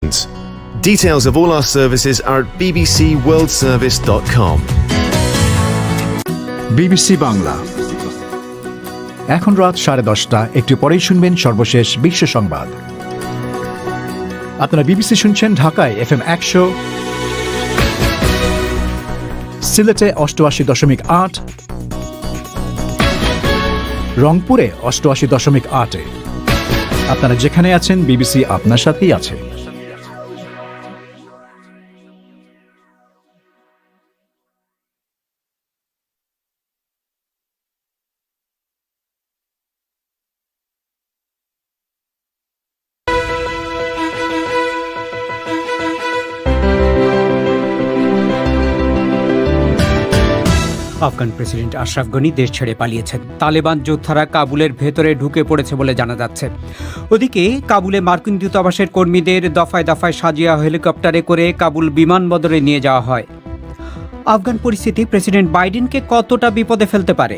Details of all our services are at bbcworldservice.com. BBC Bangla এখন রাত 10:30। একটু পরেই শুনবেন সর্বশেষ বিশ্ব সংবাদ। আপনারা বিবিসি শুনছেন ঢাকায় FM 100, সিলেটে 88.8, রংপুরে 88.8। আপনারা যেখানে আছেন বিবিসি আপনার সাথেই আছে। আফগান প্রেসিডেন্ট আশরাফ গনি দেশ ছেড়ে পালিয়েছেন। তালেবান যোদ্ধারা কাবুলের ভেতরে ঢুকে পড়েছে বলে জানা যাচ্ছে। ওদিকে কাবুলে মার্কিন দূতাবাসের কর্মীদের দফায় দফায় সাজিয়া হেলিকপ্টারে করে কাবুল বিমানবন্দরে নিয়ে যাওয়া হয়। আফগান পরিস্থিতি প্রেসিডেন্ট বাইডেনকে কতটা বিপদে ফেলতে পারে?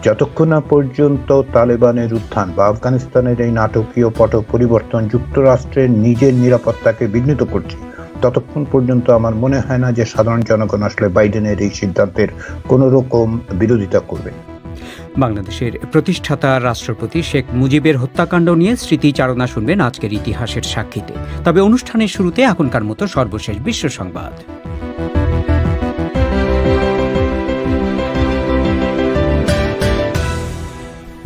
যতক্ষণ না পর্যন্ত তালেবানের উত্থান বা আফগানিস্তানের এই নাটকীয় পট পরিবর্তন যুক্তরাষ্ট্রের নিজের নিরাপত্তাকে বিঘ্নিত করছে, ততক্ষণ পর্যন্ত আমার মনে হয় না যে সাধারণ জনগণ আসলে বাইডেনের এই সিদ্ধান্তের কোনো রকম বিরোধিতা করবে। বাংলাদেশের প্রতিষ্ঠাতা রাষ্ট্রপতি শেখ মুজিবের হত্যাকাণ্ড নিয়ে স্মৃতিচারণা শুনবেন আজকের ইতিহাসের সাক্ষীতে। তবে অনুষ্ঠানের শুরুতে এখনকার মতো সর্বশেষ বিশ্ব সংবাদ।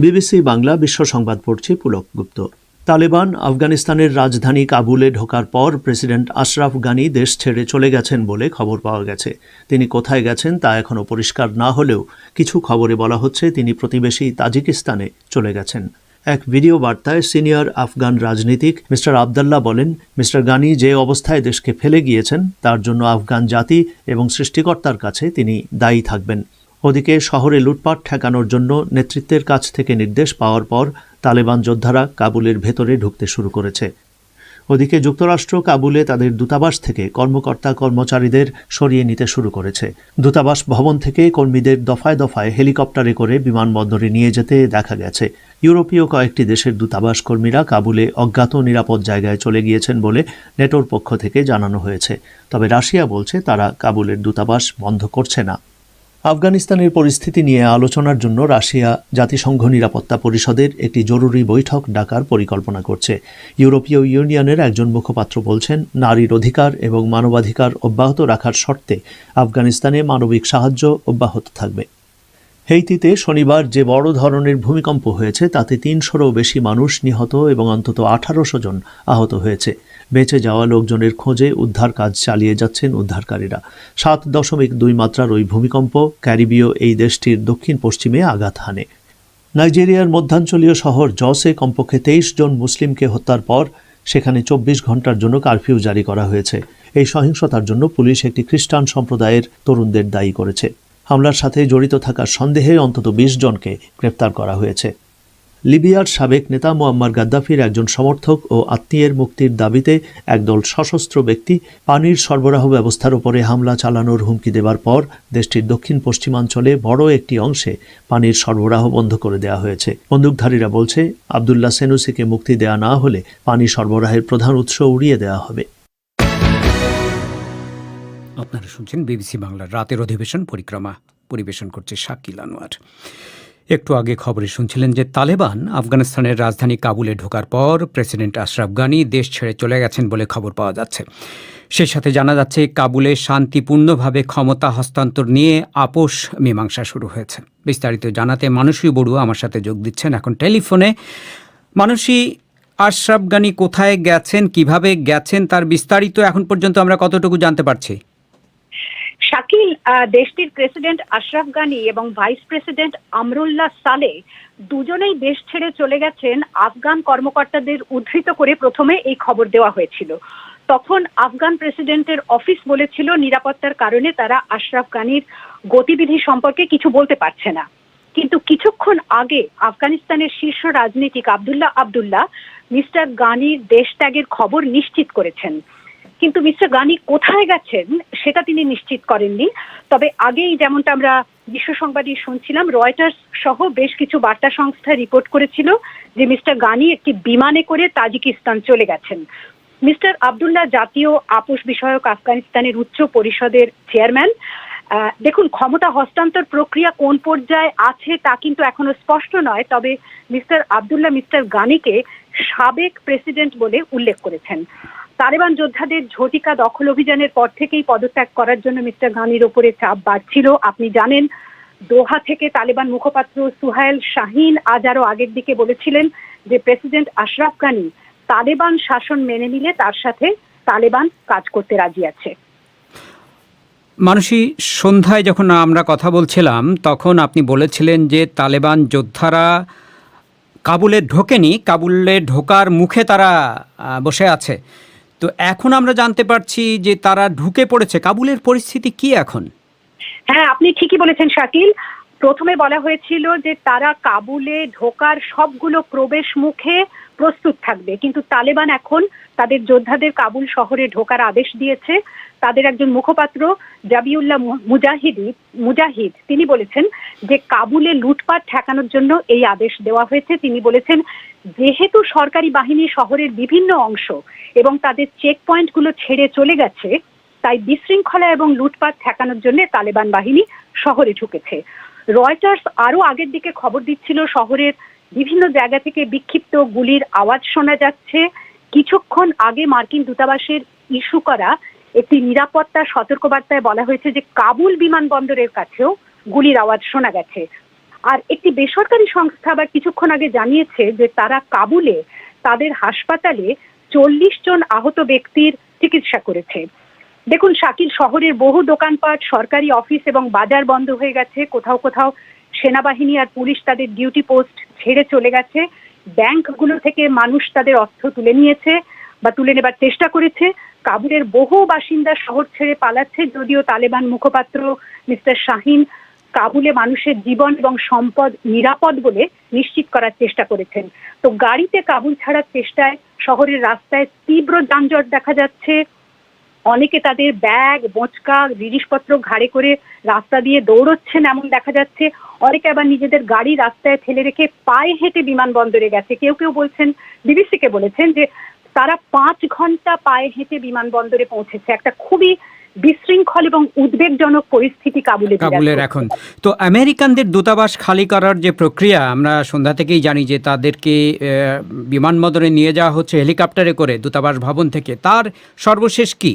বিবিসি বাংলা বিশ্ব সংবাদ পড়ছি পুলক গুপ্ত। তালেবান আফগানিস্তানের রাজধানী কাবুলে ঢোকার পর প্রেসিডেন্ট আশরাফ গানি দেশ ছেড়ে চলে গেছেন বলে খবর পাওয়া গেছে। তিনি কোথায় গেছেন তা এখনও পরিষ্কার না হলেও কিছু খবরে বলা হচ্ছে তিনি প্রতিবেশী তাজিকিস্তানে চলে গেছেন। এক ভিডিও বার্তায় সিনিয়র আফগান রাজনীতিক মিস্টার আবদুল্লাহ বলেন, মিস্টার গানি যে অবস্থায় দেশকে ফেলে গিয়েছেন তার জন্য আফগান জাতি এবং সৃষ্টিকর্তার কাছে তিনি দায়ী থাকবেন। ওদিকে শহরে লুটপাট ঠেকানোর জন্য নেতৃত্বের কাছ থেকে নির্দেশ পাওয়ার পর তালেবান যোদ্ধারা কাবুলের ভেতরে ঢুকতে শুরু করেছে। ওদিকে যুক্তরাষ্ট্র কাবুলে তাদের দূতাবাস থেকে কর্মকর্তা কর্মচারীদের সরিয়ে নিতে শুরু করেছে। দূতাবাস ভবন থেকে কর্মীদের দফায় দফায় হেলিকপ্টারে করে বিমানবন্দরে নিয়ে যেতে দেখা গেছে। ইউরোপীয় কয়েকটি দেশের দূতাবাস কর্মীরা কাবুলে অজ্ঞাত নিরাপদ জায়গায় চলে গিয়েছেন বলে নেটোর পক্ষ থেকে জানানো হয়েছে। তবে রাশিয়া বলছে তারা কাবুলের দূতাবাস বন্ধ করছে না। আফগানিস্তানের পরিস্থিতি নিয়ে আলোচনার জন্য রাশিয়া জাতিসংঘ নিরাপত্তা পরিষদের একটি জরুরি বৈঠক ডাকার পরিকল্পনা করছে। ইউরোপীয় ইউনিয়নের একজন মুখপাত্র বলছেন, নারীর অধিকার এবং মানবাধিকার অব্যাহত রাখার শর্তে আফগানিস্তানে মানবিক সাহায্য অব্যাহত থাকবে। হেইতিতে শনিবার যে বড় ধরনের ভূমিকম্প হয়েছে তাতে 300-রও বেশি মানুষ নিহত এবং অন্তত 1800 জন আহত হয়েছে। বেঁচে যাওয়া লোকজনের খোঁজে উদ্ধার কাজ চালিয়ে যাচ্ছেন উদ্ধারকারীরা। 7.2 মাত্রার ওই ভূমিকম্প ক্যারিবীয় এই দেশটির দক্ষিণ পশ্চিমে আঘাত হানে। নাইজেরিয়ার মধ্যাঞ্চলীয় শহর জসে কমপক্ষে 23 জন মুসলিমকে হত্যার পর সেখানে 24 ঘন্টার জন্য কারফিউ জারি করা হয়েছে। এই সহিংসতার জন্য পুলিশ একটি খ্রিস্টান সম্প্রদায়ের তরুণদের দায়ী করেছে। হামলার সাথে জড়িত থাকার সন্দেহে অন্তত 20 জনকে গ্রেপ্তার করা হয়েছে। লিবিয়ার সাবেক নেতা মুয়াম্মার গাদ্দাফির একজন সমর্থক ও আত্মীয়ের মুক্তির দাবিতে একদল সশস্ত্র ব্যক্তি পানির সরবরাহ ব্যবস্থার উপরে হামলা চালানোর হুমকি দেওয়ার পর দেশটির দক্ষিণ পশ্চিমাঞ্চলে বড় একটি অংশে পানির সরবরাহ বন্ধ করে দেওয়া হয়েছে। বন্দুকধারীরা বলছে, আবদুল্লাহ সেনুসিকে মুক্তি দেওয়া না হলে পানি সরবরাহের প্রধান উৎস উড়িয়ে দেওয়া হবে। আপনারা শুনছেন বিবিসি বাংলার রাতের অধিবেশন পরিক্রমা, পরিবেশন করছে শাকিল আনোয়ার। একটু আগে খবরে শুনছিলেন যে তালেবান আফগানিস্তানের রাজধানী কাবুলে ঢোকার পর প্রেসিডেন্ট আশরাফ গানি দেশ ছেড়ে চলে গেছেন বলে খবর পাওয়া যাচ্ছে। সেই সাথে জানা যাচ্ছে কাবুলে শান্তিপূর্ণভাবে ক্ষমতা হস্তান্তর নিয়ে আপোষ মীমাংসা শুরু হয়েছে। বিস্তারিত জানাতে মানসী বড়ুয়া আমার সাথে যোগ দিচ্ছেন এখন টেলিফোনে। মানসী, আশরাফ গানি কোথায় গেছেন, কিভাবে গেছেন, তার বিস্তারিত এখন পর্যন্ত আমরা কতটুকু জানতে পারছি? শাকিল, দেশটির প্রেসিডেন্ট আশরাফ গানি এবং ভাইস প্রেসিডেন্ট আমরুল্লাহ সালেহ দুজনেই দেশ ছেড়ে চলে গেছেন। আফগান কর্মকর্তাদের উদ্ধৃত করে প্রথমে এই খবর দেওয়া হয়েছিল। তখন আফগান প্রেসিডেন্টের অফিস বলেছিল নিরাপত্তার কারণে তারা আশরাফ গানির গতিবিধি সম্পর্কে কিছু বলতে পারছে না। কিন্তু কিছুক্ষণ আগে আফগানিস্তানের শীর্ষ রাজনীতিক আবদুল্লাহ মিস্টার গানির দেশ ত্যাগের খবর নিশ্চিত করেছেন। কিন্তু মিস্টার গানি কোথায় গেছেন সেটা তিনি নিশ্চিত করেননি। তবে আগেই যেমনটা আমরা বিশ্ব সংবাদে শুনছিলাম, রয়টার্স সহ বেশ কিছু বার্তা সংস্থা রিপোর্ট করেছিল যে মিস্টার গানি একটি বিমানে করে তাজিকিস্তান চলে গেছেন। মিস্টার আব্দুল্লাহ জাতীয় আপোষ বিষয়ক আফগানিস্তানের উচ্চ পরিষদের চেয়ারম্যান। দেখুন, ক্ষমতা হস্তান্তর প্রক্রিয়া কোন পর্যায়ে আছে তা কিন্তু এখনো স্পষ্ট নয়, তবে মিস্টার আব্দুল্লাহ মিস্টার গানিকে সাবেক প্রেসিডেন্ট বলে উল্লেখ করেছেন। তালেবান যোদ্ধাদের ঝটিকা দখল অভিযানের পর থেকেই পদত্যাগ করার জন্য মিস্টার গানির ওপরে চাপ বাড়ছিল। আপনি জানেন, দোহা থেকে তালেবান মুখপাত্র সুহাইল শাহিন আজ আরো আগের দিকে বলেছিলেন যে প্রেসিডেন্ট আশরাফ গানি তালেবান শাসন মেনে নিলে তার সাথে তালেবান কাজ করতে রাজি আছে। মানসী, সন্ধ্যায় যখন আমরা কথা বলছিলাম তখন আপনি বলেছিলেন যে তালেবান যোদ্ধারা কাবুলে ঢোকেনি, কাবুলে ঢোকার মুখে তারা বসে আছে। তো এখন আমরা জানতে পারছি যে তারা ঢুকে পড়েছে। কাবুলের পরিস্থিতি কি এখন? হ্যাঁ, আপনি ঠিকই বলেছেন শাকিল। প্রথমে বলা হয়েছিল যে তারা কাবুলে ঢোকার সবগুলো প্রবেশ মুখে প্রস্তুত থাকবে, কিন্তু তালেবান এখন তাদের যোদ্ধাদের কাবুল শহরে ঢোকার আদেশ দিয়েছে। তাদের একজন মুখপাত্র জাবিউল্লাহ মুজাহিদ তিনি বলেছেন যে কাবুলে লুটপাট ঠেকানোর জন্য এই আদেশ দেওয়া হয়েছে। তিনি বলেছেন, যেহেতু সরকারি বাহিনী শহরের বিভিন্ন অংশ এবং তাদের চেক পয়েন্টগুলো ছেড়ে চলে গেছে, তাই বিশৃঙ্খলা এবং লুটপাট ঠেকানোর জন্য তালেবান বাহিনী শহরে ঢুকেছে। রয়টার্স আরো আগের দিকে খবর দিচ্ছিল শহরের বিভিন্ন জায়গা থেকে বিক্ষিপ্ত গুলির আওয়াজ শোনা যাচ্ছে। কিছুক্ষণ আগে মার্কিন দূতাবাসের ইস্যু করা একটি নিরাপত্তা সতর্কবার্তায় বলা হয়েছে যে কাবুল বিমানবন্দরের কাছেও গুলির আওয়াজ শোনা গেছে। আর একটি বেসরকারি সংস্থা আবার কিছুক্ষণ আগে জানিয়েছে যে তারা কাবুলে তাদের হাসপাতালে 40 জন আহত ব্যক্তির চিকিৎসা করেছে। দেখুন শাকিল, শহরের বহু দোকানপাট, সরকারি অফিস এবং বাজার বন্ধ হয়ে গেছে। কোথাও কোথাও সেনাবাহিনী আর পুলিশ তাদের ডিউটি পোস্ট ছেড়ে চলে গেছে। ব্যাংকগুলো থেকে মানুষ তাদের অর্থ তুলে নিয়েছে বা তুলে নেবার চেষ্টা করেছে। কাবুলের বহু বাসিন্দা শহর ছেড়ে পালাচ্ছে, যদিও তালেবান মুখপাত্র মিস্টার শাহিন কাবুলে মানুষের জীবন এবং সম্পদ নিরাপদ বলে নিশ্চিত করার চেষ্টা করেছেন। তো গাড়িতে কাবুল ছাড়ার চেষ্টায় শহরের রাস্তায় তীব্র যানজট দেখা যাচ্ছে। অনেকে তাদের ব্যাগ, বোঁচকা, জিনিসপত্র ঘাড়ে করে রাস্তা দিয়ে দৌড়চ্ছেন এমন দেখা যাচ্ছে। অনেকে আবার নিজেদের গাড়ি রাস্তায় ফেলে রেখে পায়ে হেঁটে বিমানবন্দরে গেছে। কেউ কেউ বলছেন, বিবিসিকে বলেছেন যে তারা 5 ঘন্টা পায়ে হেঁটে বিমানবন্দরে পৌঁছেছে। একটা খুবই বিশৃঙ্খল এবং উদ্বেগজনক পরিস্থিতি কাবুলের এখন। তো আমেরিকানদের দূতাবাস খালি করার যে প্রক্রিয়া, আমরা সন্ধ্যা থেকেই জানি যে তাদেরকে বিমানবন্দরে নিয়ে যাওয়া হচ্ছে হেলিকপ্টারে করে দূতাবাস ভবন থেকে। তার সর্বশেষ কি?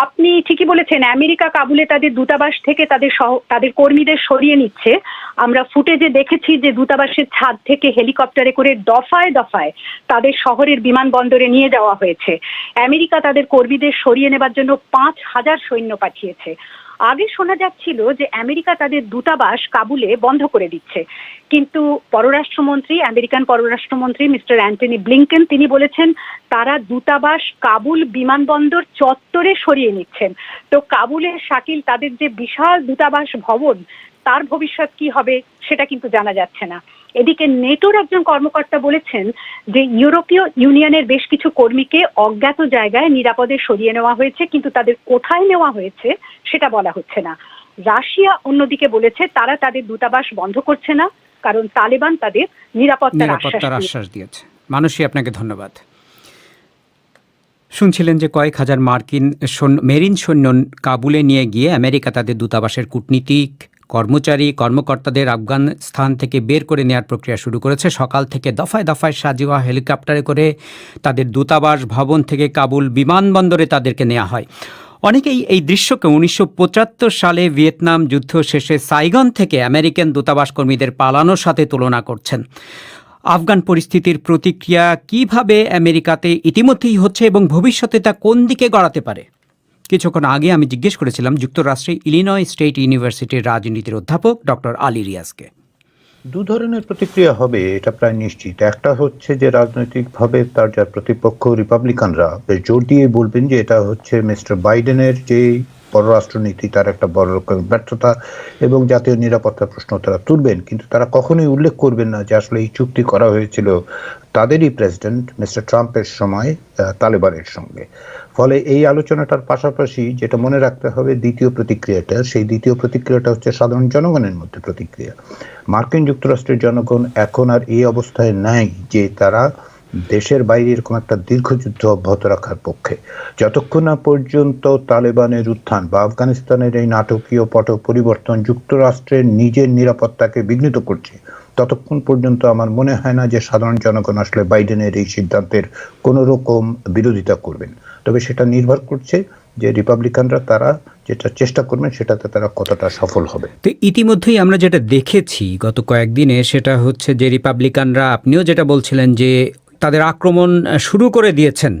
আপনি ঠিকই বলেছেন, আমেরিকা কাবুলে তাদের দূতাবাস থেকে তাদের কর্মীদের সরিয়ে নিচ্ছে। আমরা ফুটেজে দেখেছি যে দূতাবাসের ছাদ থেকে হেলিকপ্টারে করে দফায় দফায় তাদের শহরের বিমানবন্দরে নিয়ে যাওয়া হয়েছে। আমেরিকা তাদের কর্মীদের সরিয়ে নেবার জন্য 5000 সৈন্য পাঠিয়েছে। আগে শোনা যাচ্ছিল যে আমেরিকা তাদের দূতাবাস কাবুলে বন্ধ করে দিচ্ছে, কিন্তু আমেরিকান পররাষ্ট্রমন্ত্রী মিস্টার অ্যান্টনি ব্লিংকেন তিনি বলেছেন তারা দূতাবাস কাবুল বিমানবন্দর চত্বরে সরিয়ে নিচ্ছেন। তো কাবুলে শাকিল তাদের যে বিশাল দূতাবাস ভবন, তার ভবিষ্যৎ কি হবে সেটা কিন্তু জানা যাচ্ছে না। এদিকে নেটোর একজন কর্মকর্তা বলেছেন যে ইউরোপীয় ইউনিয়নের বেশ কিছু কর্মীকে অজ্ঞাত জায়গায় নিরাপদে সরিয়ে নেওয়া হয়েছে, কিন্তু তাদের কোথায় নেওয়া হয়েছে সেটা বলা হচ্ছে না। রাশিয়া অন্যদিকে বলেছে তারা তাদের দূতাবাস বন্ধ করছে না, কারণ তালেবান তাদের নিরাপত্তার আশ্বাস দিয়েছে। মানসী, আপনাকে ধন্যবাদ। শুনছিলেন যে কয়েক হাজার মার্কিন মেরিন সৈন্য কাবুলে নিয়ে গিয়ে আমেরিকা তাদের দূতাবাসের কূটনীতিক, কর্মকর্তাদের আফগানিস্তান থেকে বের করে নেওয়ার প্রক্রিয়া শুরু করেছে। সকাল থেকে দফায় দফায় সাজিওয়া হেলিকপ্টারে করে তাদের দূতাবাস ভবন থেকে কাবুল বিমানবন্দরে তাদেরকে নেওয়া হয়। অনেকেই এই দৃশ্যকে 1975 সালে ভিয়েতনাম যুদ্ধ শেষে সাইগন থেকে আমেরিকান দূতাবাস কর্মীদের পালানোর সাথে তুলনা করছেন। আফগান পরিস্থিতির প্রতিক্রিয়া কিভাবে আমেরিকাতে ইতিমধ্যেই হচ্ছে এবং ভবিষ্যতে তা কোন দিকে গড়াতে পারে? কিছুক্ষণ আগে আমি জিজ্ঞেস করেছিলাম যুক্তরাষ্ট্রের ইলিনয় স্টেট ইউনিভার্সিটির রাজনীতির অধ্যাপক ডক্টর আলী রিয়াজকে। 2 ধরনের প্রতিক্রিয়া হবে, এটা প্রায় নিশ্চিত। একটা হচ্ছে যে রাজনৈতিকভাবে তার যার প্রতিপক্ষ রিপাবলিকানরা জোর দিয়ে বলবেন যে এটা হচ্ছে মিস্টার বাইডেনের যে পররাষ্ট্রনীতি তার একটা বড় রকম ব্যর্থতা এবং জাতীয় নিরাপত্তার প্রশ্ন তারা তুলবেন, কিন্তু তারা কখনোই উল্লেখ করবেন না যে আসলে এই চুক্তি করা হয়েছিল তাদেরই প্রেসিডেন্ট মিস্টার ট্রাম্পের সময় তালেবানের সঙ্গে। ফলে এই আলোচনাটার পাশাপাশি যেটা মনে রাখতে হবে দ্বিতীয় প্রতিক্রিয়াটা হচ্ছে সাধারণ জনগণের মধ্যে প্রতিক্রিয়া। মার্কিন যুক্তরাষ্ট্রের জনগণ এখন আর এই অবস্থায় নাই যে তারা দেশের বাইরে এরকম একটা দীর্ঘযুদ্ধ অব্যাহত রাখার পক্ষে। যতক্ষণ না পর্যন্ত তালেবানের উত্থান বা আফগানিস্তানের এই নাটকীয় পট পরিবর্তন যুক্তরাষ্ট্রের নিজের নিরাপত্তাকে বিঘ্নিত করছে, ততক্ষণ পর্যন্ত আমার মনে হয় না যে সাধারণ জনগণ আসলে বাইডেনের এই সিদ্ধান্তের কোনো রকম বিরোধিতা করবেন। তবে সেটা নির্ভর করছে যে রিপাবলিকানরা তারা যেটা চেষ্টা করবেন সেটাতে তারা কতটা সফল হবে। তো ইতিমধ্যেই আমরা যেটা দেখেছি গত কয়েকদিনে, সেটা হচ্ছে যে রিপাবলিকানরা, আপনিও যেটা বলছিলেন যে তাদের আক্রমণ শুরু করে দিয়েছেন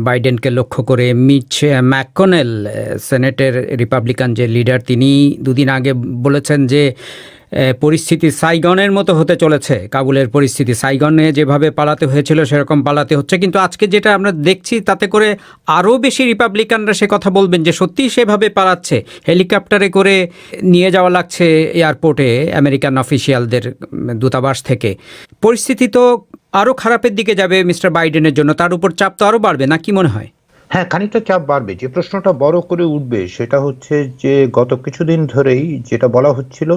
বাইডেনকে লক্ষ্য করে। মিচ ম্যাককনেল, সেনেটের রিপাবলিকান যে লিডার, তিনি দুদিন আগে বলেছেন যে পরিস্থিতি সাইগনের মতো হতে চলেছে। কাবুলের পরিস্থিতি সাইগনে যেভাবে পালাতে হয়েছিল সেরকম পালাতে হচ্ছে। কিন্তু আজকে যেটা আমরা দেখছি তাতে করে আরও বেশি রিপাবলিকানরা সে কথা বলবেন যে সত্যিই সেভাবে পালাচ্ছে, হেলিকপ্টারে করে নিয়ে যাওয়া লাগছে এয়ারপোর্টে আমেরিকান অফিসিয়ালদের দূতাবাস থেকে। পরিস্থিতি তো আরও খারাপের দিকে যাবে মিস্টার বাইডেনের জন্য, তার উপর চাপ তো আরও বাড়বে, না কি মনে হয়? হ্যাঁ, খানিকটা চাপ বাড়বে। যে প্রশ্নটা বড় করে উঠবে সেটা হচ্ছে যে গত কিছুদিন ধরেই যেটা বলা হচ্ছিল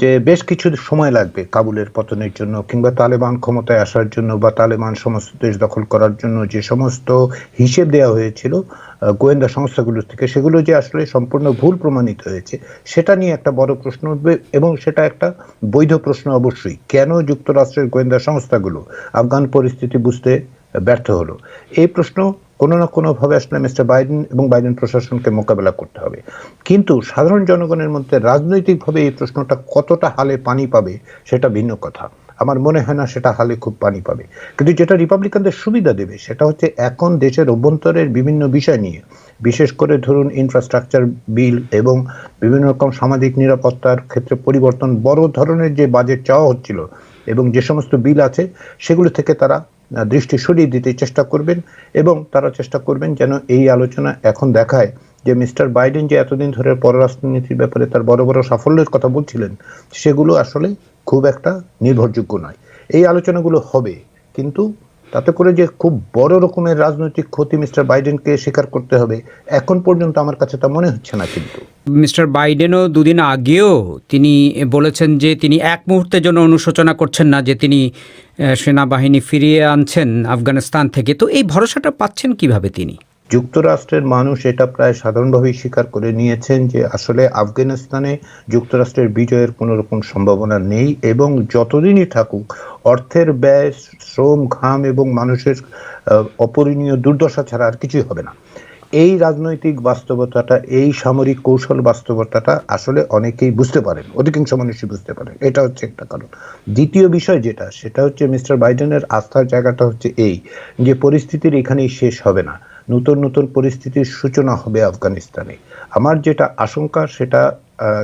যে বেশ কিছু সময় লাগবে কাবুলের পতনের জন্য, কিংবা তালেবান ক্ষমতায় আসার জন্য, বা তালেবান সমস্ত দেশ দখল করার জন্য যে সমস্ত হিসেব দেওয়া হয়েছিল গোয়েন্দা সংস্থাগুলোর থেকে, সেগুলো যে আসলে সম্পূর্ণ ভুল প্রমাণিত হয়েছে সেটা নিয়ে একটা বড় প্রশ্ন উঠবে। এবং সেটা একটা বৈধ প্রশ্ন অবশ্যই, কেন যুক্তরাষ্ট্রের গোয়েন্দা সংস্থাগুলো আফগান পরিস্থিতি বুঝতে ব্যর্থ হলো। এই প্রশ্ন কোনো না কোনোভাবে আসলে মিস্টার বাইডেন এবং বাইডেন প্রশাসনকে মোকাবেলা করতে হবে। কিন্তু সাধারণ জনগণের মধ্যে রাজনৈতিকভাবে এই প্রশ্নটা কতটা হালে পানি পাবে সেটা ভিন্ন কথা। আমার মনে হয় না সেটা হালে খুব পানি পাবে। কিন্তু যেটা রিপাবলিকানদের সুবিধা দেবে সেটা হচ্ছে এখন দেশের অভ্যন্তরের বিভিন্ন বিষয় নিয়ে, বিশেষ করে ধরুন ইনফ্রাস্ট্রাকচার বিল এবং বিভিন্ন রকম সামাজিক নিরাপত্তার ক্ষেত্রে পরিবর্তন, বড় ধরনের যে বাজেট চাওয়া হচ্ছিল এবং যে সমস্ত বিল আছে সেগুলো থেকে তারা দৃষ্টি সরিয়ে দিতে চেষ্টা করবেন। এবং তারা চেষ্টা করবেন যেন এই আলোচনা এখন দেখায় যে মিস্টার বাইডেন যে এতদিন ধরে পররাষ্ট্রনীতির ব্যাপারে তার বড় বড় সাফল্যের কথা বলছিলেন সেগুলো আসলে খুব একটা নির্ভরযোগ্য নয়। এই আলোচনাগুলো হবে, কিন্তু তাতে করে যে খুব বড় রকমের রাজনৈতিক ক্ষতি মিস্টার বাইডেনকে স্বীকার করতে হবে এখন পর্যন্ত আমার কাছে তা মনে হচ্ছে না। কিন্তু মিস্টার বাইডেনও দুদিন আগেও তিনি বলেছেন যে তিনি এক মুহূর্তের জন্য অনুশোচনা করছেন না যে তিনি সেনাবাহিনী ফিরিয়ে আনছেন আফগানিস্তান থেকে। তো এই ভরসাটা পাচ্ছেন কিভাবে তিনি? যুক্তরাষ্ট্রের মানুষ এটা প্রায় সাধারণভাবেই স্বীকার করে নিয়েছেন যে আসলে আফগানিস্তানে যুক্তরাষ্ট্রের বিজয়ের কোনো রকম সম্ভাবনা নেই, এবং যতদিনই থাকুক অর্থের ব্যয়, শ্রম, ঘাম এবং মানুষের অপরিণীয় দুর্দশা ছাড়া আর কিছুই হবে না। এই রাজনৈতিক বাস্তবতাটা, এই সামরিক কৌশল বাস্তবতাটা আসলে অনেকেই বুঝতে পারেন, অধিকাংশ মানুষই বুঝতে পারেন। এটা হচ্ছে একটা কারণ। দ্বিতীয় বিষয় যেটা, সেটা হচ্ছে মিস্টার বাইডেনের আস্থার জায়গাটা হচ্ছে এই যে পরিস্থিতির এখানেই শেষ হবে না, নতুন নতুন পরিস্থিতির সূচনা হবে আফগানিস্তানে। আমার যেটা আশঙ্কা, সেটা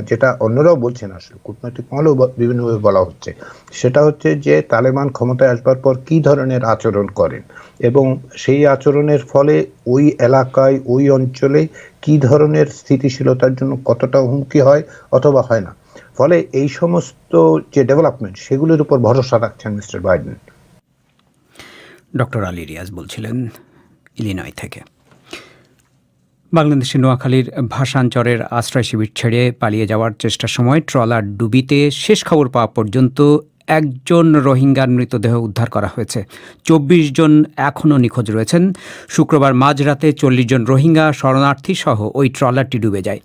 যেটা অন্যরাও বলছেন, আসলে কূটনৈতিক মহলেও বিভিন্নভাবে বলা হচ্ছে, সেটা হচ্ছে যে তালেবান ক্ষমতায় আসবার পর কী ধরনের আচরণ করেন এবং সেই আচরণের ফলে ওই এলাকায়, ওই অঞ্চলে কী ধরনের স্থিতিশীলতার জন্য কতটা হুমকি হয় অথবা হয় না। ফলে এই সমস্ত যে ডেভেলপমেন্ট সেগুলোর উপর ভরসা রাখছেন mister Biden. Doctor Ali Riaz বলছিলেন ইলিনয় থেকে। বাংলাদেশের নোয়াখালীর ভাষাঞ্চরের আশ্রয় শিবির ছেড়ে পালিয়ে যাওয়ার চেষ্টার সময় ট্রলার ডুবিতে শেষ খবর পাওয়া পর্যন্ত 1 জন রোহিঙ্গার মৃতদেহ উদ্ধার করা হয়েছে। 24 জন এখনও নিখোঁজ রয়েছেন। শুক্রবার মাঝরাতে 40 জন রোহিঙ্গা শরণার্থী সহ ওই ট্রলারটি ডুবে যায়।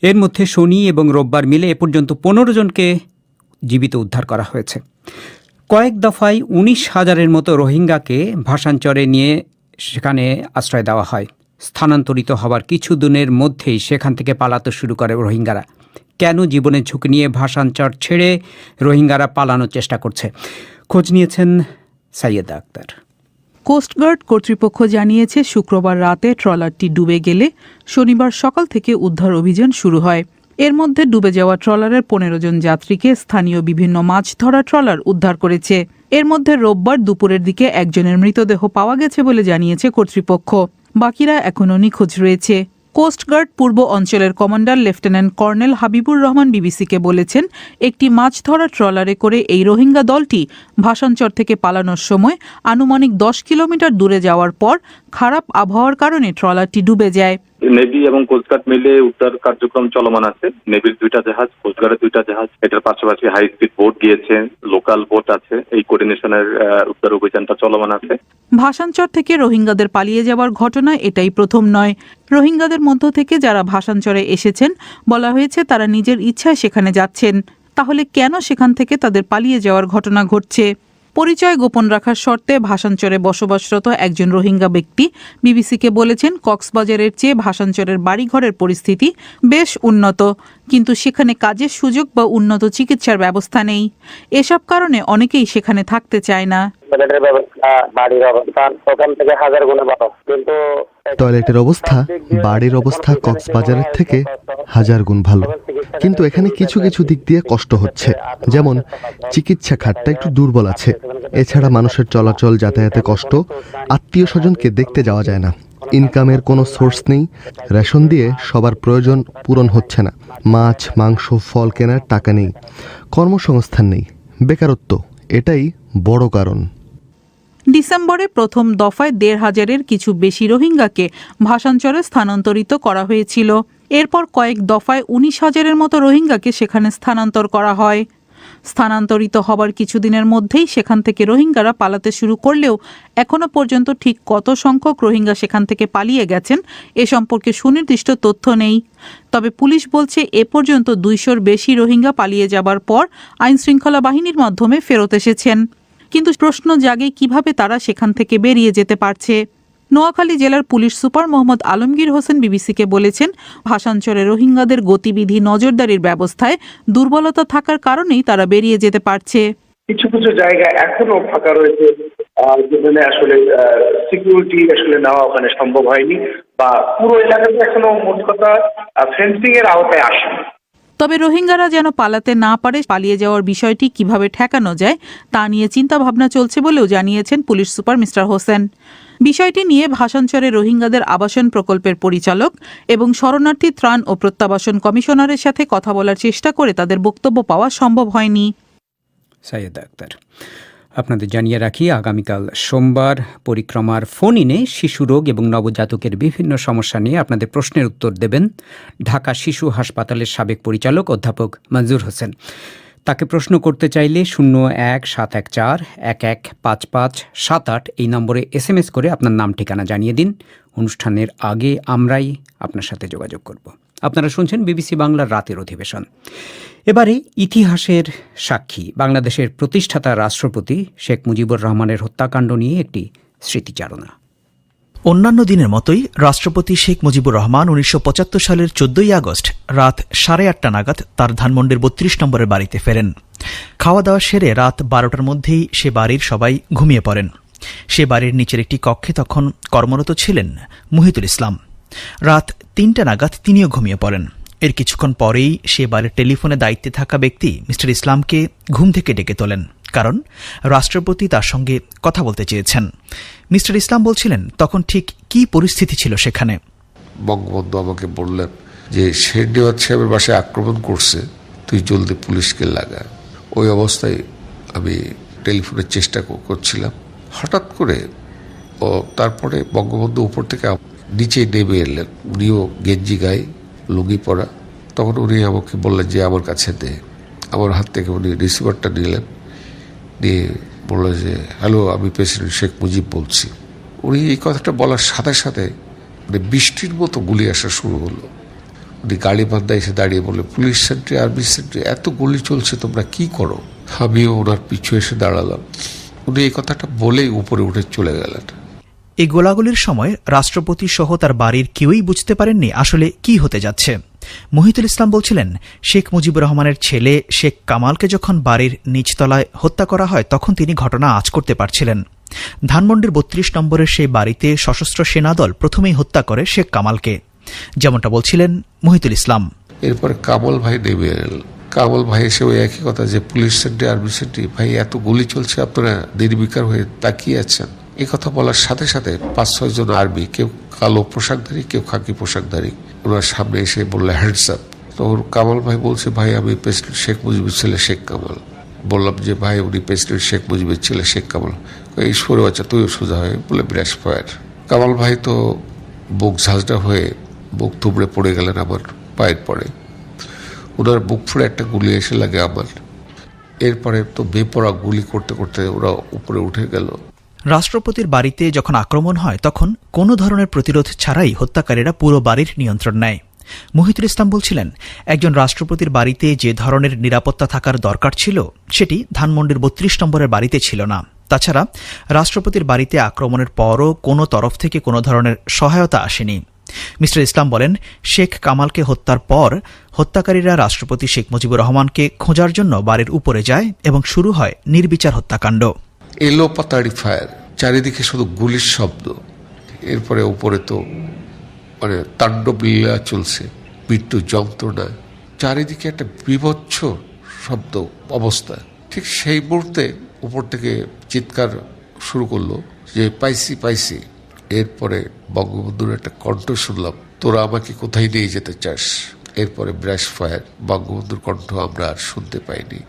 এর মধ্যে শনি এবং রোববার মিলে এ পর্যন্ত 15 জনকে জীবিত উদ্ধার করা হয়েছে। কয়েক দফায় 19,000-এর মতো রোহিঙ্গাকে ভাষাঞ্চরে নিয়ে সেখানে আশ্রয় দেওয়া হয়। স্থানান্তরিত হওয়ার কিছু দিনের মধ্যেই সেখান থেকে পালাতে শুরু করে রোহিঙ্গারা। কেন জীবনের ঝুঁকি নিয়ে ভাষাঞ্চর ছেড়ে রোহিঙ্গারা পালানোর চেষ্টা করছে, খোঁজ নিয়েছেন সাইয়েদা আক্তার। কোস্টগার্ড কর্তৃপক্ষ জানিয়েছে শুক্রবার রাতে ট্রলারটি ডুবে গেলে শনিবার সকাল থেকে উদ্ধার অভিযান শুরু হয়। এর মধ্যে ডুবে যাওয়া ট্রলারের 15 জন যাত্রীকে স্থানীয় বিভিন্ন মাছ ধরা ট্রলার উদ্ধার করেছে। এর মধ্যে রোববার দুপুরের দিকে একজনের মৃতদেহ পাওয়া গেছে বলে জানিয়েছে কর্তৃপক্ষ। বাকিরা এখনও নিখোঁজ রয়েছে। কোস্টগার্ড পূর্ব অঞ্চলের commander lieutenant colonel Habibur Rahman বিবিসিকে বলেছেন, একটি মাছ ধরা ট্রলারে করে এই রোহিঙ্গা দলটি ভাষাঞ্চর থেকে পালানোর সময় আনুমানিক 10 কিলোমিটার দূরে যাওয়ার পর খারাপ আবহাওয়ার কারণে ট্রলারটি ডুবে যায়। নেভি এবং কোস্টগার্ড মিলে উদ্ধার কার্যক্রম চলমান আছে। নেভির 2টা জাহাজ, কোস্টগার্ডের 2টা জাহাজ, এটার পাশাপাশি হাই স্পিড বোট গিয়েছে, লোকাল বোট আছে। এই কোঅর্ডিনেশনের উদ্ধার অভিযানটা চলমান আছে। ভাসানচর থেকে রোহিঙ্গাদের পালিয়ে যাওয়ার ঘটনা এটাই প্রথম নয়। রোহিঙ্গাদের মধ্য থেকে যারা ভাসানচরে এসেছেন, বলা হয়েছে তারা নিজের ইচ্ছায় সেখানে যাচ্ছেন। তাহলে কেন সেখান থেকে তাদের পালিয়ে যাওয়ার ঘটনা ঘটছে? পরিচয় গোপন রাখার শর্তে ভাসানচরে বসবাসরত একজন রোহিঙ্গা ব্যক্তি বিবিসিকে বলেছেন, কক্সবাজারের চেয়ে ভাসানচরের বাড়িঘরের পরিস্থিতি বেশ উন্নত, কিন্তু সেখানে কাজের সুযোগ বা উন্নত চিকিৎসার ব্যবস্থা নেই। এসব কারণে অনেকেই সেখানে থাকতে চায় না। টয়লেটের অবস্থা, বাড়ির অবস্থা কক্সবাজারের থেকে 1000 গুণ ভালো, কিন্তু এখানে কিছু কিছু দিক দিয়ে কষ্ট হচ্ছে। যেমন চিকিৎসা খাতটা একটু দুর্বল আছে। এছাড়া মানুষের চলাচল, যাতায়াতে কষ্ট, আত্মীয় স্বজনকে দেখতে যাওয়া যায় না, ইনকামের কোনো সোর্স নেই, রেশন দিয়ে সবার প্রয়োজন পূরণ হচ্ছে না, মাছ মাংস ফল কেনার টাকা নেই, কর্মসংস্থান নেই, বেকারত্ব এটাই বড় কারণ। ডিসেম্বরে প্রথম দফায় 1,500-এর কিছু বেশি রোহিঙ্গাকে ভাসানচরে স্থানান্তরিত করা হয়েছিল। এরপর কয়েক দফায় 19,000-এর মতো রোহিঙ্গাকে সেখানে স্থানান্তর করা হয়। স্থানান্তরিত হবার কিছুদিনের মধ্যেই সেখান থেকে রোহিঙ্গারা পালাতে শুরু করলেও এখনো পর্যন্ত ঠিক কত সংখ্যক রোহিঙ্গা সেখান থেকে পালিয়ে গেছেন এ সম্পর্কে সুনির্দিষ্ট তথ্য নেই। তবে পুলিশ বলছে এ পর্যন্ত 200-র বেশি রোহিঙ্গা পালিয়ে যাবার পর আইনশৃঙ্খলা বাহিনীর মাধ্যমে ফেরত এসেছেন। কিন্তু প্রশ্ন জাগে কিভাবে তারা সেখান থেকে বেরিয়ে যেতে পারছে। নোয়াখালী জেলার পুলিশ সুপার মোহাম্মদ আলমগীর হোসেন বিবিসিকে বলেছেন, ভাসানচরে রোহিঙ্গাদের গতিবিধি নজরদারির ব্যবস্থায় দুর্বলতা থাকার কারণেই তারা বেরিয়ে যেতে পারছে। কিছু কিছু জায়গা এখনো ফাঁকা রয়েছে, যেখানে আসলে সিকিউরিটি আসলে নেওয়া ওখানে সম্ভব হয়নি, বা পুরো এলাকাতে এখনো মোট কথা ফেন্সিং এর আওতায় আসেনি। তবে রোহিঙ্গারা যেন পালাতে না পারে, পালিয়ে যাওয়ার বিষয়টি কিভাবে ঠেকানো যায় তা নিয়ে চিন্তা ভাবনা চলছে বলেও জানিয়েছেন পুলিশ সুপার মিস্টার হোসেন। বিষয়টি নিয়ে ভাসানচরে রোহিঙ্গাদের আবাসন প্রকল্পের পরিচালক এবং শরণার্থী ত্রাণ ও প্রত্যাবাসন কমিশনারের সাথে কথা বলার চেষ্টা করে তাদের বক্তব্য পাওয়া সম্ভব হয়নি। সাইয়েদ আক্তার। আপনাদের জানিয়ে রাখি, আগামীকাল সোমবার পরিক্রমার ফোন ইনে শিশু রোগ এবং নবজাতকের বিভিন্ন সমস্যা নিয়ে আপনাদের প্রশ্নের উত্তর দেবেন ঢাকা শিশু হাসপাতালের সাবেক পরিচালক অধ্যাপক মঞ্জুর হোসেন। তাকে প্রশ্ন করতে চাইলে 01-714-115578 এই নম্বরে SMS করে আপনার নাম ঠিকানা জানিয়ে দিন। অনুষ্ঠানের আগে আমরাই আপনার সাথে যোগাযোগ করব। আপনারা শুনছেন বিবিসি বাংলার রাতের অধিবেশন। এবারে ইতিহাসের সাক্ষী বাংলাদেশের প্রতিষ্ঠাতা রাষ্ট্রপতি শেখ মুজিবুর রহমানের হত্যাকাণ্ড নিয়ে একটি স্মৃতিচারণা। অন্যান্য দিনের মতোই রাষ্ট্রপতি শেখ মুজিবুর রহমান 1975 সালের 14ই আগস্ট রাত 8:30 নাগাদ তার ধানমন্ডির 32 নম্বরের বাড়িতে ফেরেন। খাওয়া দাওয়া সেরে রাত 12টার মধ্যেই সে বাড়ির সবাই ঘুমিয়ে পড়েন। সে বাড়ির নিচের একটি কক্ষে তখন কর্মরত ছিলেন মুহিতুল ইসলাম। রাত 3টা নাগাদ তিনিও ঘুমিয়ে পড়েন। এর কিছুক্ষণ পরেই সে বাড়ির টেলিফোনে দায়িত্বে থাকা ব্যক্তি মিস্টার ইসলামকে ঘুম থেকে ডেকে তোলেন, কারণ রাষ্ট্রপতি তার সঙ্গে কথা বলতে চেয়েছেন। মিস্টার ইসলাম বলছিলেন, তখন ঠিক কী পরিস্থিতি ছিল সেখানে। বঙ্গবন্ধু আমাকে বললেন যে শেরনিয়াজ সাহেবের বাসায় আক্রমণ করছে, তুই জলদি পুলিশকে লাগা। ওই অবস্থায় আমি টেলিফোনের চেষ্টা করছিলাম। হঠাৎ করে তারপরে বঙ্গবন্ধু উপর থেকে নিচে নেমে এলেন। উনিও গেঞ্জি গায়ে, লুঙ্গি পরা। তখন উনি আমাকে বললেন যে আমার কাছে দে। আমার হাত থেকে উনি রিসিভারটা নিলেন, নিয়ে বললেন যে হ্যালো, আমি প্রেসিডেন্ট শেখ মুজিব বলছি। উনি এই কথাটা বলার সাথে সাথে মানে বৃষ্টির মতো গুলি আসা শুরু হলো। উনি গাড়ি বান্ধা এসে দাঁড়িয়ে বলে, পুলিশ সেন্টারে, আর্মি সেন্টারে এত গুলি চলছে, তোমরা কি করো? আমিও ওনার পিছু এসে দাঁড়ালাম। উনি এই কথাটা বলেই উপরে উঠে চলে গেলেন। এই গোলাগুলির সময় রাষ্ট্রপতি সহ তার বাড়ির কেউই বুঝতে পারেননি আসলে কি হতে যাচ্ছে। মুহিতুল ইসলাম বলছিলেন, শেখ মুজিবুর রহমানের ছেলে শেখ কামালকে যখন বাড়ির নিচতলায় হত্যা করা হয় তখন তিনি ঘটনা আঁচ করতে পারছিলেন। ধানমন্ডির 32 নম্বরের সেই বাড়িতে সশস্ত্র সেনাদল প্রথমেই হত্যা করে শেখ কামালকে, যেমনটা বলছিলেন মুহিতুল ইসলাম। এরপরে কামাল ভাই নেমে এলেন। কামাল ভাই এসে ওই একই কথা যে পুলিশ সেন্টারে, আর্মি সেন্টারে ভাই এত গুলি চলছে, আপনারা নির্বিকার হয়ে তাকিয়ে আছেন। এই কথা বলার সাথে সাথে 5-6 জন আর্মি, কেউ কালো পোশাকধারী, কেউ খাকি পোশাকধারী, ওনার সামনে এসে বললে হ্যান্ডস আপ। তখন কামাল ভাই বলছে, ভাই আমি প্রেসিডেন্ট শেখ মুজিবের ছেলে শেখ কামাল। বললাম যে ভাই উনি প্রেসিডেন্ট শেখ মুজিবের ছেলে শেখ কামাল। এই সরে বাচ্চা তুইও সোজা হয়ে বলে ব্রাশ ফায়ার। কামাল ভাই তো বুক ঝাঁঝরা হয়ে বুক থুবড়ে পড়ে গেলেন আমার পায়ের পরে। ওনার বুক ফুড়ে একটা গুলি এসে লাগে আমার। এরপরে তো বেপরোয়া গুলি করতে করতে ওরা উপরে উঠে গেল। রাষ্ট্রপতির বাড়িতে যখন আক্রমণ হয় তখন কোনো ধরনের প্রতিরোধ ছাড়াই হত্যাকারীরা পুরো বাড়ির নিয়ন্ত্রণ নেয়। মহিতুল ইসলাম বলছিলেন, একজন রাষ্ট্রপতির বাড়িতে যে ধরনের নিরাপত্তা থাকার দরকার ছিল সেটি ধানমন্ডির ৩২ নম্বরের বাড়িতে ছিল না। তাছাড়া রাষ্ট্রপতির বাড়িতে আক্রমণের পরও কোনো তরফ থেকে কোনো ধরনের সহায়তা আসেনি। মিস্টার ইসলাম বলেন, শেখ কামালকে হত্যার পর হত্যাকারীরা রাষ্ট্রপতি শেখ মুজিবুর রহমানকে খোঁজার জন্য বাড়ির উপরে যায় এবং শুরু হয় নির্বিচার হত্যাকাণ্ড। এলো পাতাড়ি ফায়ার, চারিদিকে শুধু গুলির শব্দ। এরপরে উপরে তো মানে তাণ্ডব লীলা চলছে, মৃত্যু যন্ত্রণা, চারিদিকে একটা বিভৎস শব্দ অবস্থা। ঠিক সেই মুহূর্তে উপর থেকে চিৎকার শুরু করলো যে পাইছি পাইছি। এরপরে বঙ্গবন্ধুর একটা কণ্ঠ শুনলাম, তোরা আমাকে কোথায় নিয়ে যেতে চাস। এরপরে ব্রাশ ফায়ার, বঙ্গবন্ধুর কণ্ঠ আমরা আর শুনতে পাইনি।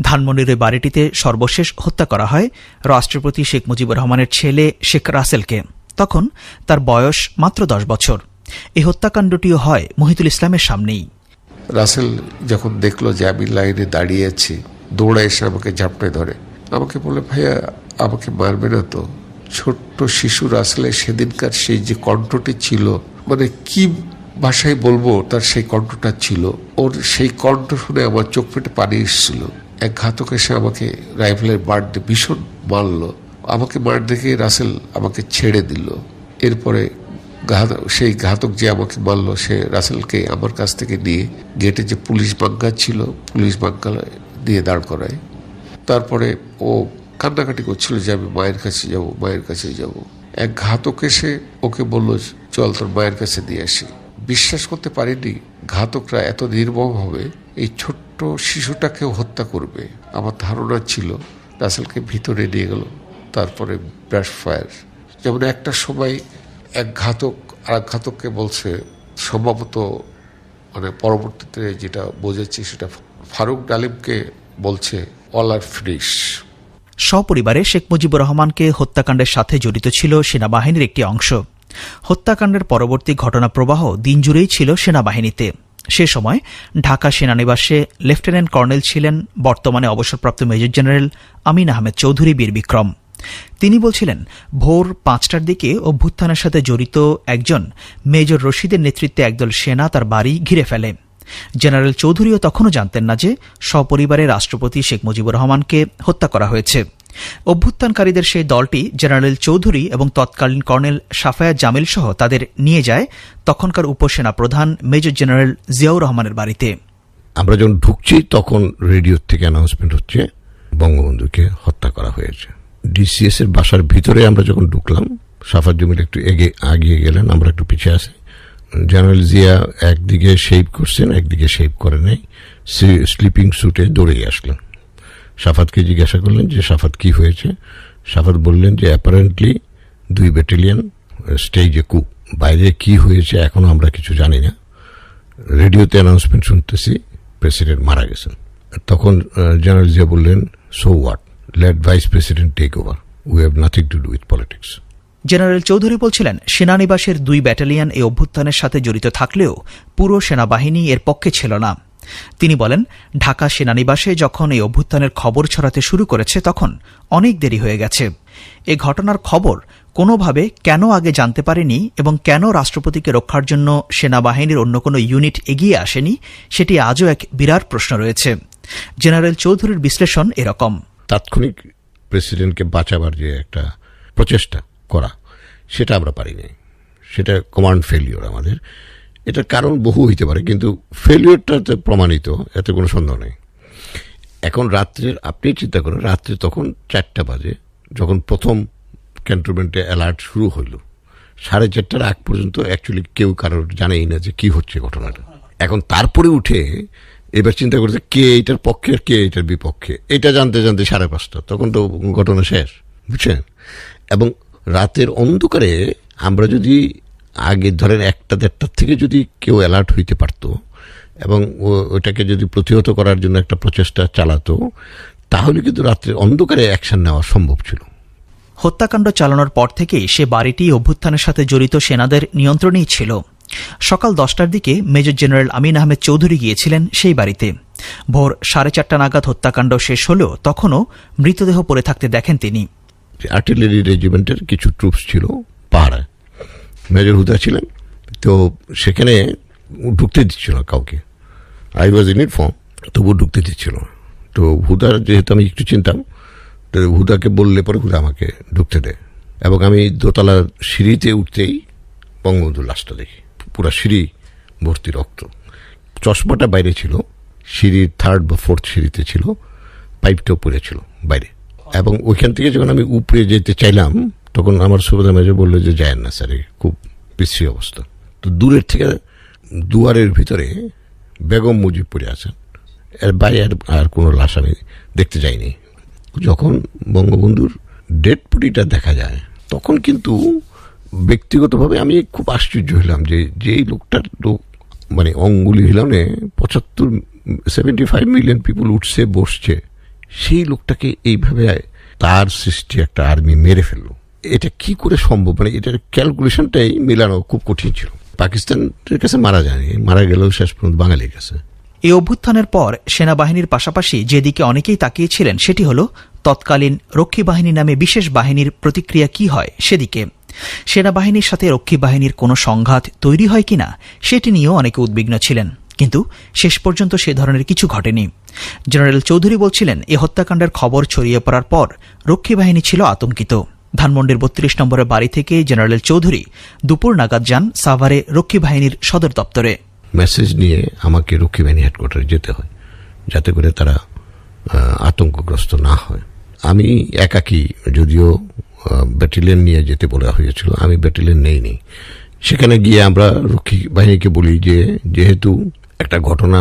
ধানমন্ডির ওই বাড়িটিতে সর্বশেষ হত্যা করা হয় রাষ্ট্রপতি শেখ মুজিবুর রহমানের ছেলে শেখ রাসেলকে। তখন তার বয়স মাত্র 10 বছর। এই হত্যাকাণ্ডটিও হয় মহিতুল ইসলামের সামনেই। রাসেল যখন দেখলো যে আমি লাইনে দাঁড়িয়ে আছি, দৌড়ে এসে আমাকে ঝাপটায় ধরে। আমাকে বলে, ভাইয়া আমাকে মারবে না তো? ছোট্ট শিশু রাসেলের সেদিনকার সেই যে কণ্ঠটি ছিল, মানে কি ভাষায় বলবো, তার সেই কণ্ঠটা ছিল। ওর সেই কণ্ঠ শুনে আমার চোখ ফেটে পানি এসেছিল। এক ঘাতক এসে আমাকে রাইফেলের বাট দিয়ে ভীষণ মারলো। আমাকে মার দেখে রাসেল আমাকে ছেড়ে দিল। এরপরে সেই ঘাতক যে আমাকে মারলো সে রাসেলকে আমার কাছ থেকে নিয়ে গেটে যে পুলিশ বাঙ্কা ছিল, পুলিশ বাঙ্কা দিয়ে দাঁড় করায়। তারপরে ও কান্নাকাটি করছিল যে আমি মায়ের কাছে যাব, মায়ের কাছে যাব। এক ঘাতক এসে ওকে বলল, চল তোর মায়ের কাছে দিয়ে আসি। বিশ্বাস করতে পারিনি ঘাতকরা এত নির্মম হবে, এই ছোট্ট শিশুটাকেও হত্যা করবে। আমার ধারণা ছিল। রাসেলকে ভিতরে নিয়ে গেল, তারপরে ব্রাশ ফায়ার। যেমন একটা সময় এক ঘাতক আর এক ঘাতককে বলছে, সম্ভবত মানে পরবর্তীতে যেটা বোঝাচ্ছি সেটা ফারুক ডালিমকে বলছে, অল আর ফিনিশ। সপরিবারে শেখ মুজিবুর রহমানকে হত্যাকাণ্ডের সাথে জড়িত ছিল সেনাবাহিনীর একটি অংশ। হত্যাকাণ্ডের পরবর্তী ঘটনা প্রবাহ দিনজুড়েই ছিল সেনাবাহিনীতে। সে সময় ঢাকা সেনানিবাসে লেফটেন্যান্ট কর্নেল ছিলেন বর্তমানে অবসরপ্রাপ্ত মেজর জেনারেল আমিন আহমেদ চৌধুরী বীর বিক্রম। তিনি বলছিলেন, ভোর 5টার দিকে অভ্যুত্থানের সাথে জড়িত একজন মেজর রশিদের নেতৃত্বে একদল সেনা তার বাড়ি ঘিরে ফেলে। জেনারেল চৌধুরীও তখনও জানতেন না যে সপরিবারে রাষ্ট্রপতি শেখ মুজিবুর রহমানকে হত্যা করা হয়েছে। অভ্যুত্থানকারীদের সেই দলটি জেনারেল চৌধুরী এবং তৎকালীন কর্নেল সাফায়াত জামিল সহ তাদের নিয়ে যায় তখনকার উপসেনা প্রধান মেজর জেনারেল জিয়াউর রহমানের বাড়িতে। আমরা যখন ঢুকছি তখন রেডিও থেকে অ্যানাউন্সমেন্ট হচ্ছে বঙ্গবন্ধুকে হত্যা করা হয়েছে। ডিসিএস এর বাসার ভিতরে আমরা যখন ঢুকলাম, সাফায়াত জামিল একটু আগিয়ে গেলেন, আমরা একটু পিছিয়ে আসি। জেনারেল জিয়া একদিকে শেভ করছেন, একদিকে শেভ করে নাই, স্লিপিং স্যুটে দৌড়ে আসলেন। সাফাতকে জিজ্ঞাসা করলেন যে সাফাত কি হয়েছে। সাফাত বললেন যে অ্যাপারেন্টলি 2 ব্যাটালিয়ন স্টেজে কু, বাইরে কি হয়েছে এখনো আমরা কিছু জানি না। রেডিওতে অ্যানাউন্সমেন্ট শুনতেছি প্রেসিডেন্ট মারা গেছেন। তখন জেনারেল জিয়া বললেন, so what, let vice president take over, we have nothing to do with politics. General Chowdhury বলছিলেন, সেনানিবাসের 2 ব্যাটালিয়ন এই অভ্যুত্থানের সাথে জড়িত থাকলেও পুরো সেনাবাহিনী এর পক্ষে ছিল না। তিনি বলেন, ঢাকা সেনানিবাসে যখন এই অভ্যুত্থানের খবর ছড়াতে শুরু করেছে তখন অনেক দেরি হয়ে গেছে। এ ঘটনার খবর কোনোভাবে কেন আগে জানতে পারেনি এবং কেন রাষ্ট্রপতিকে রক্ষার জন্য সেনাবাহিনীর অন্য কোনো ইউনিট এগিয়ে আসেনি, সেটি আজও এক বিরাট প্রশ্ন রয়েছে। জেনারেল চৌধুরীর বিশ্লেষণ এরকম, তাৎক্ষণিক প্রেসিডেন্টকে বাঁচাবার যে একটা প্রচেষ্টা করা, সেটা আমরা পারিনি। সেটা কমান্ড ফেলিওর আমাদের। এটার কারণ বহু হইতে পারে, কিন্তু ফেলিওরটা তো প্রমাণিত, এতে কোনো সন্দেহ নেই। এখন রাত্রের, আপনি চিন্তা করেন, রাত্রে তখন 4টা বাজে যখন প্রথম ক্যান্টনমেন্টে অ্যালার্ট শুরু হইল। 4:30টার আগ পর্যন্ত অ্যাকচুয়ালি কেউ কারোর জানেই না যে কি হচ্ছে ঘটনাটা। এখন তারপরে উঠে এবার চিন্তা করছে কে এটার পক্ষে আর কে এটার বিপক্ষে, এটা জানতে জানতে 5:30, তখন তো ঘটনা শেষ, বুঝছেন। এবং রাতের অন্ধকারে আমরা যদি আগে ধরেন 1-1:30 থেকে যদি কেউ অ্যালার্ট হইতে পারত এবং ওটাকে যদি প্রতিহত করার জন্য একটা প্রচেষ্টা চালাতো, তাহলে কিন্তু রাত্রের অন্ধকারে অ্যাকশন নেওয়া সম্ভব ছিল। হত্যাকাণ্ড চালানোর পর থেকেই সে বাড়িটি অভ্যুত্থানের সাথে জড়িত সেনাদের নিয়ন্ত্রণেই ছিল। সকাল 10টার দিকে মেজর জেনারেল আমিন আহমেদ চৌধুরী গিয়েছিলেন সেই বাড়িতে। ভোর 4:30 নাগাদ হত্যাকাণ্ড শেষ হলেও তখনও মৃতদেহ পড়ে থাকতে দেখেন তিনি। আর্টিলারি রেজিমেন্টের কিছু ট্রুপস ছিল পাহাড়ায়, মেজর হুদা ছিলেন, তো সেখানে ঢুকতে দিচ্ছিল না কাউকে। আই ওয়াজ ইন ইউনিফর্ম, তবু ঢুকতে দিচ্ছিল না। তো হুদার যেহেতু আমি একটু চিনতাম, তো হুদাকে বললে পরে হুদা আমাকে ঢুকতে দেয়, এবং আমি দোতলার সিঁড়িতে উঠতেই বঙ্গবন্ধুর লাশটা দেখি, পুরা সিঁড়ি ভর্তি রক্ত। চশমাটা বাইরে ছিল, সিঁড়ির 3rd বা 4th সিঁড়িতে ছিল, পাইপটাও পড়ে ছিল বাইরে। এবং ওইখান থেকে যখন আমি উপরে যেতে চাইলাম, তখন আমার সুবেদার মেজর বললো যে যায় না স্যার, খুব বিশ্রী অবস্থা। তো দূরের থেকে দুয়ারের ভিতরে বেগম মুজিব পড়ে আছেন, এর বাইরে আর কোনো লাশ আমি দেখতে যাইনি। যখন বঙ্গবন্ধুর ডেড বডিটা দেখা যায়, তখন কিন্তু ব্যক্তিগতভাবে আমি খুব আশ্চর্য হলাম যে যেই লোকটার মানে অঙ্গুলি হিলানে 75 মিলিয়ন পিপুল উঠছে বসছে, সেই লোকটাকে এইভাবে তার সৃষ্টি একটা আর্মি মেরে ফেললো। এটা কি করে সম্ভব? মানে এটার ক্যালকুলেশনটাই মেলানো খুব কঠিন ছিল। পাকিস্তানের কাছে মারা যায়নি, মারা গেলেও শেষ পর্যন্ত বাঙালির কাছে। এই অভ্যুত্থানের পর সেনাবাহিনীর পাশাপাশি যেদিকে অনেকেই তাকিয়েছিলেন সেটি হল তৎকালীন রক্ষী বাহিনী নামে বিশেষ বাহিনীর প্রতিক্রিয়া কি হয় সেদিকে। সেনাবাহিনীর সাথে রক্ষী বাহিনীর কোনো সংঘাত তৈরি হয় কিনা সেটি নিয়েও অনেকে উদ্বিগ্ন ছিলেন, কিন্তু শেষ পর্যন্ত সে ধরনের কিছু ঘটেনি। জেনারেল চৌধুরী বলছিলেন, এ হত্যাকাণ্ডের খবর ছড়িয়ে পড়ার পর রক্ষী বাহিনী ছিল আতঙ্কিত। ধানমন্ডির 32 নম্বরের বাড়ি থেকে জেনারেল চৌধুরী দুপুর নাগাদ যান সাভারে রক্ষী বাহিনীর সদর দপ্তরে। মেসেজ নিয়ে আমাকে রক্ষী বাহিনী হেডকোয়ার্টারে যেতে হয়, যাতে করে তারা আতঙ্কগ্রস্ত না হয়। আমি একাকী, যদিও ব্যাটালিয়ন নিয়ে যেতে বলা হয়েছিল, আমি ব্যাটালিয়ন নেইনি। সেখানে গিয়ে আমরা রক্ষী বাহিনীকে বলি যে যেহেতু একটা ঘটনা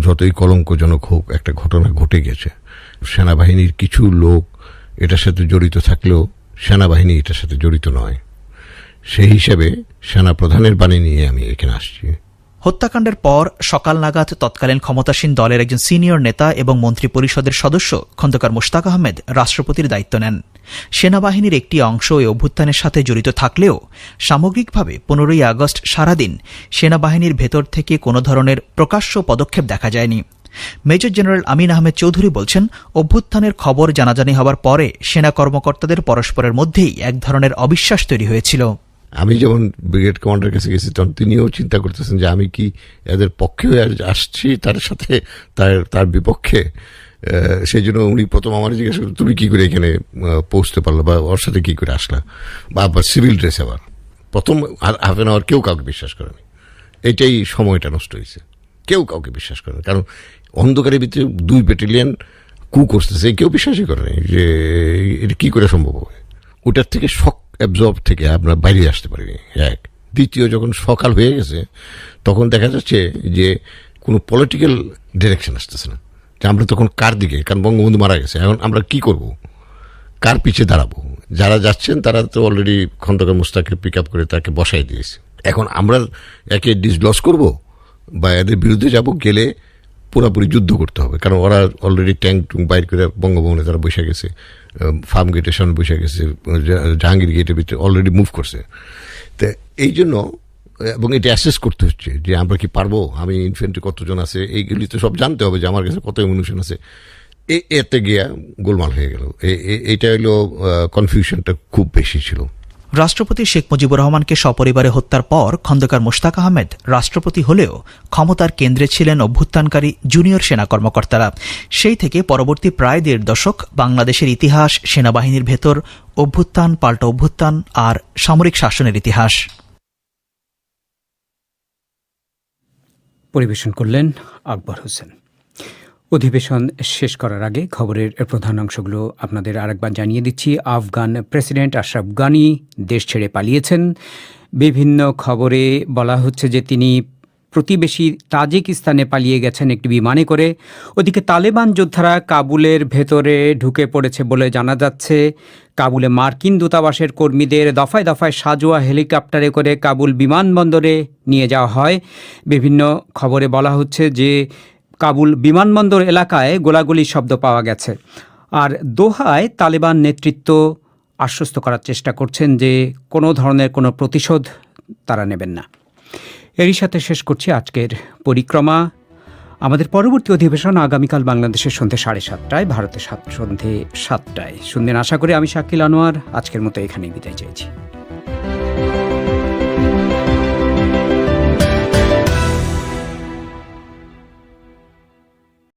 যতই কলঙ্কজনক হোক, একটা ঘটনা ঘটে গেছে, সেনাবাহিনীর কিছু লোক এটার সাথে জড়িত থাকলেও সেনাবাহিনী এটার সাথে জড়িত নয়। সেই হিসেবে সেনা প্রধানের বাণী নিয়ে আমি এখানে আসছি। হত্যাকাণ্ডের পর সকাল নাগাদ তৎকালীন ক্ষমতাসীন দলের একজন সিনিয়র নেতা এবং মন্ত্রী পরিষদের সদস্য খন্দকার মোশতাক আহমেদ রাষ্ট্রপতির দায়িত্ব নেন। সেনাবাহিনীর একটি অংশ এই অভ্যুত্থানের সাথে জড়িত থাকলেও সামগ্রিকভাবে 15ই আগস্ট সারাদিন সেনাবাহিনীর ভেতর থেকে কোনো ধরনের প্রকাশ্য পদক্ষেপ দেখা যায়নি। মেজর জেনারেল আমিন আহমেদ চৌধুরী বলছেন, অভ্যুত্থানের খবর জানাজানি হওয়ার পরে সেনা কর্মকর্তাদের পরস্পরের মধ্যেই এক ধরনের অবিশ্বাস তৈরি হয়েছিল। আমি যেমন ব্রিগেড কমান্ডারের কাছে গেছি, তখন তিনিও চিন্তা করতেছেন যে আমি কি এদের পক্ষে আসছি তার সাথে তার বিপক্ষে। সেই জন্য উনি প্রথম আমার জিজ্ঞাসা করলেন, তুমি কি করে এখানে পৌঁছতে পারলো বা ওর সাথে কি করে আসলা, বা আবার সিভিল ড্রেস। আবার প্রথম হাফ এন আওয়ার কেউ কাউকে বিশ্বাস করেনি। এটাই সময়টা নষ্ট হয়েছে, কেউ কাউকে বিশ্বাস করেনি। কারণ অন্ধকারের ভিতরে 2 ব্যাটালিয়ন কু করতেছে, কেউ বিশ্বাসই করেনি যে এটা কি করে সম্ভব হবে। ওটার থেকে শক অ্যাবজর্ব থেকে আমরা বাইরে আসতে পারিনি। এক, দ্বিতীয়, যখন সকাল হয়ে গেছে তখন দেখা যাচ্ছে যে কোনো পলিটিক্যাল ডিরেকশন আসতেছে না, যে আমরা তখন কার দিকে, কারণ বঙ্গবন্ধু মারা গেছে, এখন আমরা কি করব, কার পিছে দাঁড়াবো। যারা যাচ্ছেন তারা তো অলরেডি খন্দকার মোশতাককে পিক আপ করে তাকে বসাই দিয়েছে। এখন আমরা একে ডিসলস করব বা এদের বিরুদ্ধে যাব, গেলে পুরোপুরি যুদ্ধ করতে হবে, কারণ ওরা অলরেডি ট্যাঙ্ক টুঙ্ক বাইর করে বঙ্গভবনে তারা বসে গেছে, ফার্ম গেটের সামনে বসে গেছে, জাহাঙ্গীর গেটের ভিতরে অলরেডি মুভ করছে। তো এই জন্য, এবং এটা অ্যাসেস করতে হচ্ছে যে আমরা কি পারবো, আমি ইনফেন্ট্রি কতজন আছে, এইগুলি তো সব জানতে হবে যে আমার কাছে কত এমুনিশন আছে। এতে গিয়া গোলমাল হয়ে গেল। এইটা হলো কনফিউশনটা খুব বেশি ছিল। রাষ্ট্রপতি শেখ মুজিবুর রহমানকে সপরিবারে হত্যার পর খন্দকার মোশতাক আহমেদ রাষ্ট্রপতি হলেও ক্ষমতার কেন্দ্রে ছিলেন অভ্যুত্থানকারী জুনিয়র সেনা কর্মকর্তারা। সেই থেকে পরবর্তী প্রায় 1.5 দশক বাংলাদেশের ইতিহাস, সেনাবাহিনীর ভেতর অভ্যুত্থান, পাল্টা অভ্যুত্থান আর সামরিক শাসনের ইতিহাস। পরিবেশন করলেন আকবর হোসেন। অধিবেশন শেষ করার আগে খবরের প্রধান অংশগুলো আপনাদের আরেকবার জানিয়ে দিচ্ছি। আফগান প্রেসিডেন্ট আশরাফ গানি দেশ ছেড়ে পালিয়েছেন। বিভিন্ন খবরে বলা হচ্ছে যে তিনি প্রতিবেশী তাজিকিস্তানে পালিয়ে গেছেন একটি বিমানে করে। ওদিকে তালেবান যোদ্ধারা কাবুলের ভেতরে ঢুকে পড়েছে বলে জানা যাচ্ছে। কাবুলে মার্কিন দূতাবাসের কর্মীদের দফায় দফায় সাজোয়া হেলিকপ্টারে করে কাবুল বিমানবন্দরে নিয়ে যাওয়া হয়। বিভিন্ন খবরে বলা হচ্ছে যে কাবুল বিমানবন্দর এলাকায় গোলাগুলির শব্দ পাওয়া গেছে। আর দোহায় তালেবান নেতৃত্ব আশ্বস্ত করার চেষ্টা করছেন যে কোনো ধরনের কোনো প্রতিশোধ তারা নেবেন না। এরই সাথে শেষ করছি আজকের পরিক্রমা। আমাদের পরবর্তী অধিবেশন আগামীকাল বাংলাদেশের সন্ধ্যে 7:30টায়, ভারতের সন্ধ্যে 7টায় শুনবেন আশা করি। আমি শাকিল আনোয়ার আজকের মতো এখানেই বিদায় চাইছি।